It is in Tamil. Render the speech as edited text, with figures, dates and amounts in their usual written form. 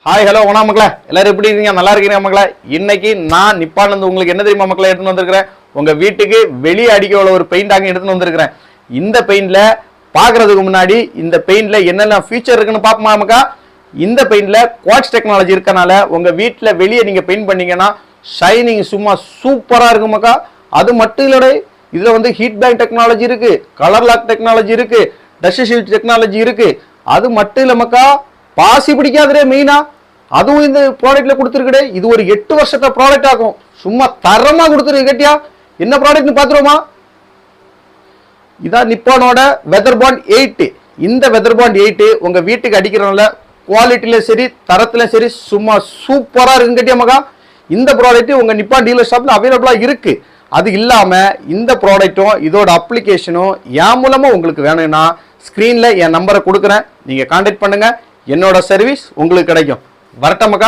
ஹாய் ஹலோ வணக்கம் மக்களே, எல்லாரும் எப்படி இருக்கீங்க? நல்லா இருக்கீங்க மக்களே. இன்னைக்கு நான் நிப்பான் வந்து உங்களுக்கு என்ன தெரியுமா மக்களே எடுத்துன்னு வந்திருக்கிறேன். உங்க வீட்டுக்கு வெளியே அடிக்க உள்ள ஒரு பெயிண்ட் அங்கே எடுத்துன்னு வந்திருக்கிறேன். இந்த பெயிண்ட்ல பாக்குறதுக்கு முன்னாடி இந்த பெயிண்ட்ல என்னெல்லாம் ஃபீச்சர் இருக்குன்னு பாப்போமா மக்கா. இந்த பெயிண்ட்ல குவாட்ஸ் டெக்னாலஜி இருக்கனால உங்க வீட்டுல வெளியே நீங்க பெயிண்ட் பண்ணீங்கன்னா ஷைனிங் சும்மா சூப்பரா இருக்கும் மக்கா. அது மட்டும் இல்ல, இதுல வந்து ஹீட் பேங்க் டெக்னாலஜி இருக்கு, கலர் லாக் டெக்னாலஜி இருக்கு, டஸ்ட் ஷீல்ட் டெக்னாலஜி இருக்கு. அது மட்டும் இல்ல மக்கா, பாசி பிடிக்காதே மெயினா அதுவும் இந்த ப்ராடக்ட்ல கொடுத்துருக்கே. இது ஒரு 8 வருஷத்த ப்ராடக்ட் ஆகும். சும்மா தரமா கொடுத்துருக்கு கேட்டியா. என்ன ப்ராடக்ட்னு பாத்துருவோமா? இதான் நிப்பானோட வெதர் பாண்ட் 8. இந்த வெதர் பாண்ட் 8 உங்க வீட்டுக்கு அடிக்கிறதுனால குவாலிட்டியில சரி தரத்துல சரி சும்மா சூப்பரா இருக்கு கேட்டியா மகா. இந்த ப்ராடக்ட் உங்க நிப்பான் டீலர் ஷாப்ல அவைலபிளா இருக்கு. அது இல்லாம இந்த ப்ராடக்ட்டும் இதோட அப்ளிகேஷனும் என் மூலமா உங்களுக்கு வேணும்னா ஸ்கிரீன்ல என் நம்பரை கொடுக்குறேன், நீங்க கான்டாக்ட் பண்ணுங்க. என்னோட சர்வீஸ் உங்களுக்கு கிடைக்கும். வரட்டா மக்கா.